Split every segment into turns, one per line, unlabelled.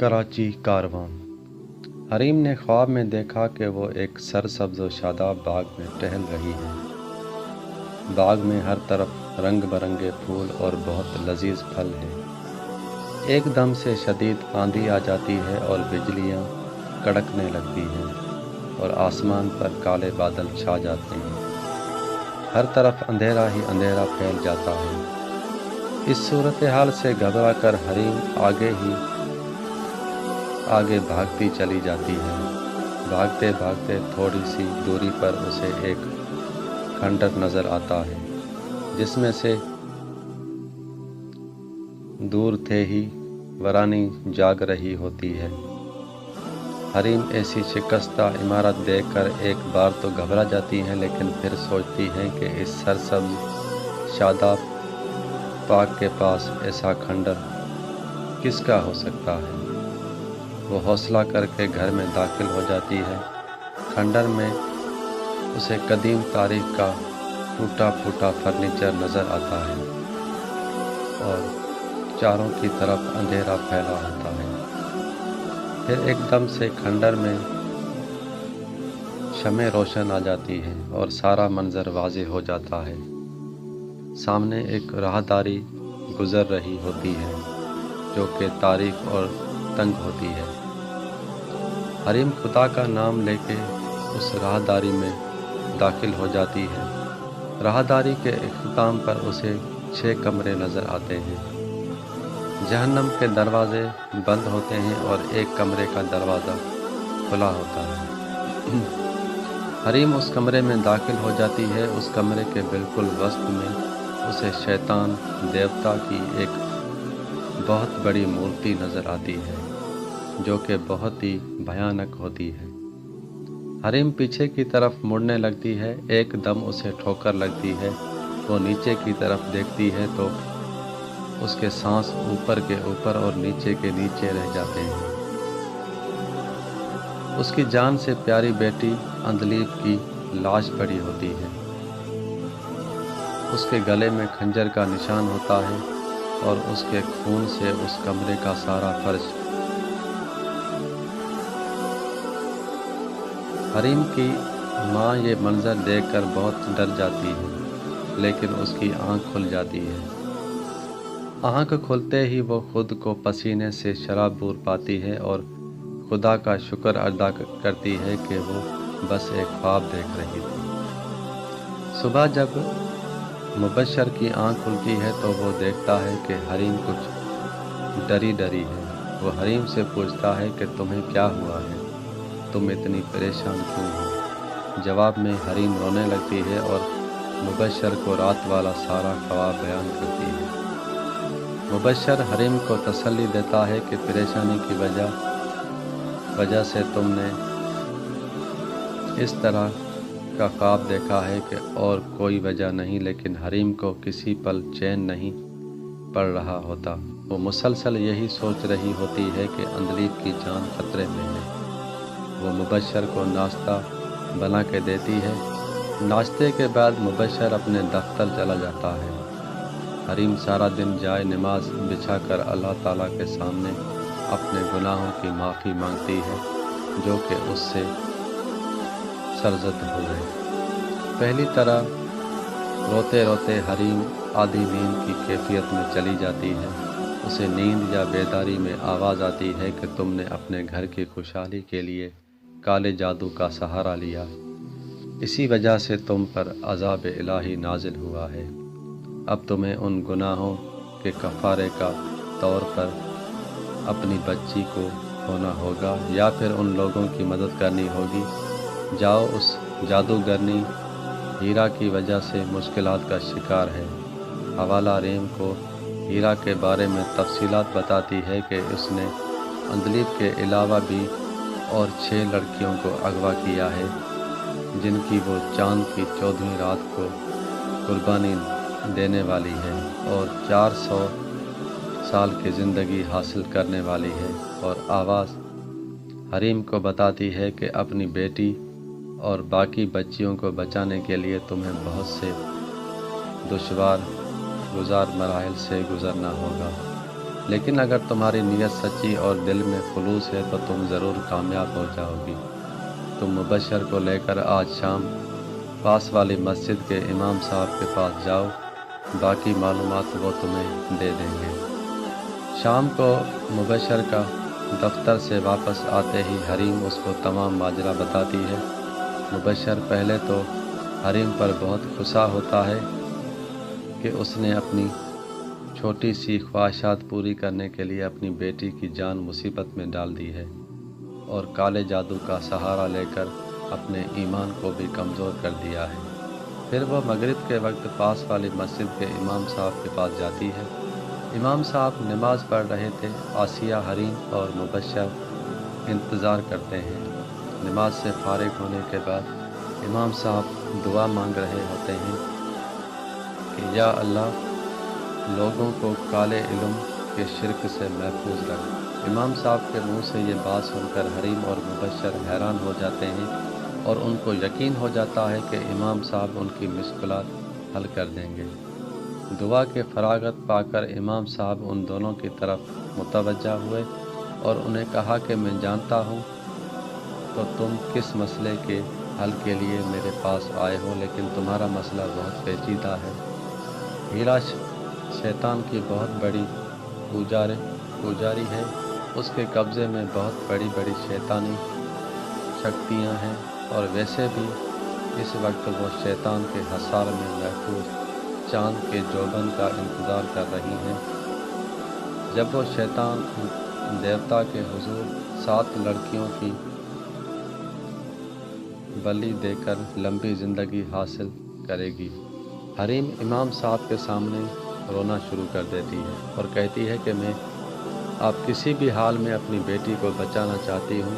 کراچی کارواں۔ حریم نے خواب میں دیکھا کہ وہ ایک سرسبز و شاداب باغ میں ٹہل رہی ہے۔ باغ میں ہر طرف رنگ برنگے پھول اور بہت لذیذ پھل ہیں۔ ایک دم سے شدید آندھی آ جاتی ہے اور بجلیاں کڑکنے لگتی ہیں اور آسمان پر کالے بادل چھا جاتے ہیں۔ ہر طرف اندھیرا ہی اندھیرا پھیل جاتا ہے۔ اس صورتحال سے گھبرا کر حریم آگے بھاگتی چلی جاتی ہے۔ بھاگتے بھاگتے تھوڑی سی دوری پر اسے ایک کھنڈر نظر آتا ہے جس میں سے دور تھے ہی ورانی جاگ رہی ہوتی ہے۔ حریم ایسی شکستہ عمارت دیکھ کر ایک بار تو گھبرا جاتی ہے، لیکن پھر سوچتی ہے کہ اس سرسبز شاداب باغ کے پاس ایسا کھنڈر کس کا ہو سکتا ہے۔ وہ حوصلہ کر کے گھر میں داخل ہو جاتی ہے۔ کھنڈر میں اسے قدیم تاریخ کا ٹوٹا پھوٹا فرنیچر نظر آتا ہے اور چاروں کی طرف اندھیرا پھیلا ہوتا ہے۔ پھر ایک دم سے کھنڈر میں شمع روشن آ جاتی ہے اور سارا منظر واضح ہو جاتا ہے۔ سامنے ایک راہداری گزر رہی ہوتی ہے جو کہ تاریک اور تنگ ہوتی ہے۔ حریم خدا کا نام لے کے اس راہداری میں داخل ہو جاتی ہے۔ راہداری کے اختتام پر اسے 6 کمرے نظر آتے ہیں۔ جہنم کے دروازے بند ہوتے ہیں اور ایک کمرے کا دروازہ کھلا ہوتا ہے۔ حریم اس کمرے میں داخل ہو جاتی ہے۔ اس کمرے کے بالکل وسط میں اسے شیطان دیوتا کی ایک بہت بڑی مورتی نظر آتی ہے جو کہ بہت ہی بھیانک ہوتی ہے۔ حریم پیچھے کی طرف مڑنے لگتی ہے۔ ایک دم اسے ٹھوکر لگتی ہے۔ وہ نیچے کی طرف دیکھتی ہے تو اس کے سانس اوپر کے اوپر اور نیچے کے نیچے رہ جاتے ہیں۔ اس کی جان سے پیاری بیٹی اندلیب کی لاش پڑی ہوتی ہے۔ اس کے گلے میں خنجر کا نشان ہوتا ہے اور اس کے خون سے اس کمرے کا سارا فرش۔ حریم کی ماں یہ منظر دیکھ کر بہت ڈر جاتی ہے، لیکن اس کی آنکھ کھل جاتی ہے۔ آنکھ کھلتے ہی وہ خود کو پسینے سے شرابور پاتی ہے اور خدا کا شکر ادا کرتی ہے کہ وہ بس ایک خواب دیکھ رہی تھی۔ صبح جب مبشر کی آنکھ کھلتی ہے تو وہ دیکھتا ہے کہ حریم کچھ ڈری ہے۔ وہ حریم سے پوچھتا ہے کہ تمہیں کیا ہوا ہے، تم اتنی پریشان کیوں ہو؟ جواب میں حریم رونے لگتی ہے اور مبشر کو رات والا سارا خواب بیان کرتی ہے۔ مبشر حریم کو تسلی دیتا ہے کہ پریشانی کی وجہ سے تم نے اس طرح کا خواب دیکھا ہے کہ اور کوئی وجہ نہیں، لیکن حریم کو کسی پل چین نہیں پڑ رہا ہوتا۔ وہ مسلسل یہی سوچ رہی ہوتی ہے کہ اندلیب کی جان خطرے میں ہے۔ وہ مبشر کو ناشتہ بنا کے دیتی ہے۔ ناشتے کے بعد مبشر اپنے دفتر چلا جاتا ہے۔ حریم سارا دن جائے نماز بچھا کر اللہ تعالیٰ کے سامنے اپنے گناہوں کی معافی مانگتی ہے جو کہ اس سے سرزد ہوئے۔ پہلی طرح روتے روتے حریم آدھی نیند کی کیفیت میں چلی جاتی ہے۔ اسے نیند یا بیداری میں آواز آتی ہے کہ تم نے اپنے گھر کی خوشحالی کے لیے کالے جادو کا سہارا لیا، اسی وجہ سے تم پر عذاب الہی نازل ہوا ہے۔ اب تمہیں ان گناہوں کے کفارے کا طور پر اپنی بچی کو کھونا ہوگا یا پھر ان لوگوں کی مدد کرنی ہوگی۔ جاؤ، اس جادوگرنی ہیرا کی وجہ سے مشکلات کا شکار ہے۔ حوالہ ریم کو ہیرا کے بارے میں تفصیلات بتاتی ہے کہ اس نے اندلیب کے علاوہ بھی اور 6 لڑکیوں کو اغوا کیا ہے جن کی وہ چاند کی 14ویں رات کو قربانی دینے والی ہے اور 400 سال کی زندگی حاصل کرنے والی ہے۔ اور آواز حریم کو بتاتی ہے کہ اپنی بیٹی اور باقی بچیوں کو بچانے کے لیے تمہیں بہت سے دشوار گزار مراحل سے گزرنا ہوگا۔ لیکن اگر تمہاری نیت سچی اور دل میں خلوص ہے تو تم ضرور کامیاب ہو جاؤ گی۔ تم مبشر کو لے کر آج شام پاس والی مسجد کے امام صاحب کے پاس جاؤ، باقی معلومات وہ تمہیں دے دیں گے۔ شام کو مبشر کا دفتر سے واپس آتے ہی حریم اس کو تمام ماجرا بتاتی ہے۔ مبشر پہلے تو حریم پر بہت غصہ ہوتا ہے کہ اس نے اپنی چھوٹی سی خواہشات پوری کرنے کے لیے اپنی بیٹی کی جان مصیبت میں ڈال دی ہے، اور کالے جادو کا سہارا لے کر اپنے ایمان کو بھی کمزور کر دیا ہے۔ پھر وہ مغرب کے وقت پاس والی مسجد کے امام صاحب کے پاس جاتی ہے۔ امام صاحب نماز پڑھ رہے تھے۔ آسیہ، حریم اور مبشر انتظار کرتے ہیں۔ نماز سے فارغ ہونے کے بعد امام صاحب دعا مانگ رہے ہوتے ہیں کہ یا اللہ، لوگوں کو کالے علم کے شرک سے محفوظ رکھ۔ امام صاحب کے منہ سے یہ بات سن کر حریم اور مبشر حیران ہو جاتے ہیں، اور ان کو یقین ہو جاتا ہے کہ امام صاحب ان کی مشکلات حل کر دیں گے۔ دعا کے فراغت پا کر امام صاحب ان دونوں کی طرف متوجہ ہوئے اور انہیں کہا کہ میں جانتا ہوں تو تم کس مسئلے کے حل کے لیے میرے پاس آئے ہو، لیکن تمہارا مسئلہ بہت پیچیدہ ہے۔ ہیرا شیطان کی بہت بڑی پجاری ہے، اس کے قبضے میں بہت بڑی بڑی شیطانی شکتیاں ہیں، اور ویسے بھی اس وقت وہ شیطان کے حصار میں محفوظ چاند کے جوبن کا انتظار کر رہی ہیں۔ جب وہ شیطان دیوتا کے حضور 7 لڑکیوں کی بلی دے کر لمبی زندگی حاصل کرے گی۔ حریم امام صاحب کے سامنے رونا شروع کر دیتی ہے اور کہتی ہے کہ میں آپ کسی بھی حال میں اپنی بیٹی کو بچانا چاہتی ہوں،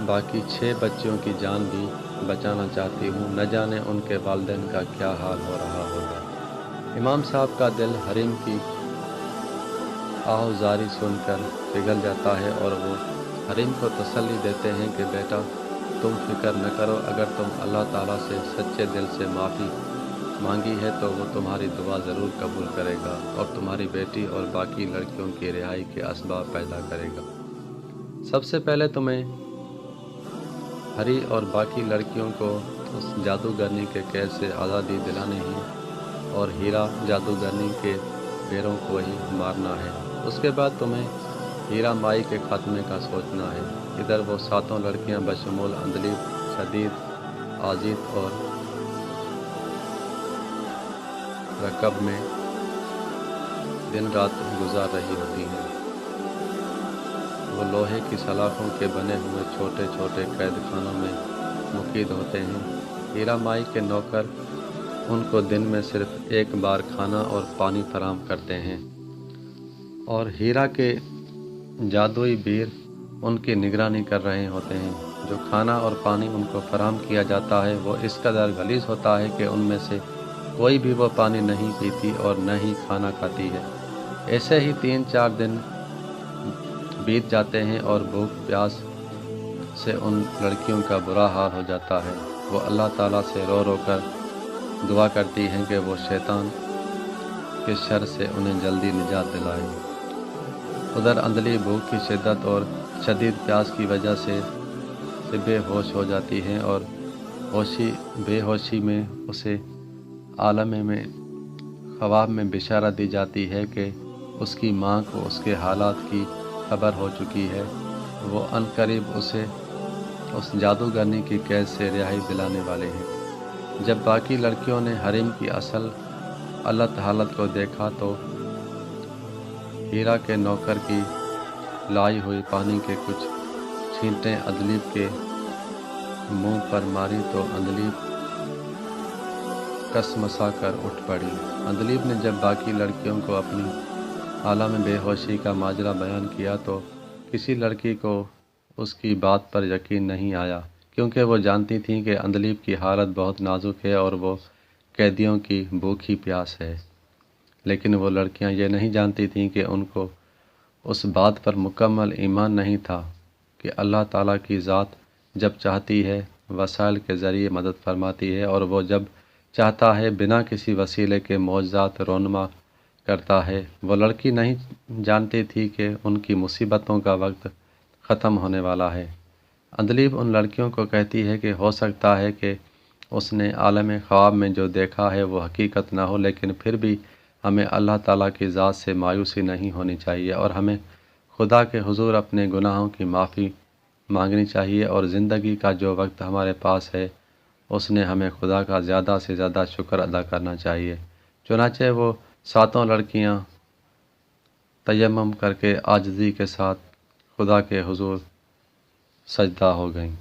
باقی 6 بچیوں کی جان بھی بچانا چاہتی ہوں، نہ جانے ان کے والدین کا کیا حال ہو رہا ہوگا۔ امام صاحب کا دل حریم کی آہوزاری سن کر پگھل جاتا ہے، اور وہ حریم کو تسلی دیتے ہیں کہ بیٹا، تم فکر نہ کرو، اگر تم اللہ تعالیٰ سے سچے دل سے معافی مانگی ہے تو وہ تمہاری دعا ضرور قبول کرے گا اور تمہاری بیٹی اور باقی لڑکیوں کی رہائی کے اسباب پیدا کرے گا۔ سب سے پہلے تمہیں ہری اور باقی لڑکیوں کو اس جادوگرنی کے قید سے آزادی دلانی ہے، اور ہیرا جادوگرنی کے پیروں کو ہی مارنا ہے۔ اس کے بعد تمہیں ہیرا مائی کے خاتمے کا سوچنا ہے۔ ادھر وہ 7 لڑکیاں بشمول اندلیب، شدید، عاجیت اور رکب میں دن رات گزار رہی ہوتی ہیں۔ وہ لوہے کی سلاخوں کے بنے ہوئے چھوٹے چھوٹے قید خانوں میں مقید ہوتے ہیں۔ ہیرا مائی کے نوکر ان کو دن میں صرف 1 بار کھانا اور پانی فراہم کرتے ہیں، اور ہیرا کے جادوئی بیر ان کی نگرانی کر رہے ہوتے ہیں۔ جو کھانا اور پانی ان کو فراہم کیا جاتا ہے وہ اس قدر غلیظ ہوتا ہے کہ ان میں سے کوئی بھی وہ پانی نہیں پیتی اور نہ ہی کھانا کھاتی ہے۔ ایسے ہی 3-4 دن بیت جاتے ہیں اور بھوک پیاس سے ان لڑکیوں کا برا حال ہو جاتا ہے۔ وہ اللہ تعالیٰ سے رو رو کر دعا کرتی ہیں کہ وہ شیطان کے شر سے انہیں جلدی نجات دلائے۔ ادھر اندلی بھوک کی شدت اور شدید پیاس کی وجہ سے بے ہوش ہو جاتی ہیں، اور بے ہوشی میں اسے عالم میں خواب میں بشارت دی جاتی ہے کہ اس کی ماں کو اس کے حالات کی خبر ہو چکی ہے۔ وہ عنقریب اسے اس جادوگرنی کی قید سے رہائی دلانے والے ہیں۔ جب باقی لڑکیوں نے حریم کی اصل حالت کو دیکھا تو ہیرا کے نوکر کی لائی ہوئی پانی کے کچھ چھینٹیں اندلیب کے منہ پر ماری تو اندلیب کسمسا کر اٹھ پڑی۔ اندلیب نے جب باقی لڑکیوں کو اپنی عالم بے ہوشی کا ماجرا بیان کیا تو کسی لڑکی کو اس کی بات پر یقین نہیں آیا، کیونکہ وہ جانتی تھیں کہ اندلیب کی حالت بہت نازک ہے اور وہ قیدیوں کی بھوکی پیاس ہے۔ لیکن وہ لڑکیاں یہ نہیں جانتی تھیں کہ ان کو اس بات پر مکمل ایمان نہیں تھا کہ اللہ تعالیٰ کی ذات جب چاہتی ہے وسائل کے ذریعے مدد فرماتی ہے، اور وہ جب چاہتا ہے بنا کسی وسیلے کے معجزات رونما کرتا ہے۔ وہ لڑکی نہیں جانتی تھی کہ ان کی مصیبتوں کا وقت ختم ہونے والا ہے۔ عندلیب ان لڑکیوں کو کہتی ہے کہ ہو سکتا ہے کہ اس نے عالم خواب میں جو دیکھا ہے وہ حقیقت نہ ہو، لیکن پھر بھی ہمیں اللہ تعالیٰ کی ذات سے مایوسی نہیں ہونی چاہیے اور ہمیں خدا کے حضور اپنے گناہوں کی معافی مانگنی چاہیے، اور زندگی کا جو وقت ہمارے پاس ہے اس نے ہمیں خدا کا زیادہ سے زیادہ شکر ادا کرنا چاہیے۔ چنانچہ وہ ساتوں لڑکیاں تیمم کر کے عاجزی کے ساتھ خدا کے حضور سجدہ ہو گئیں۔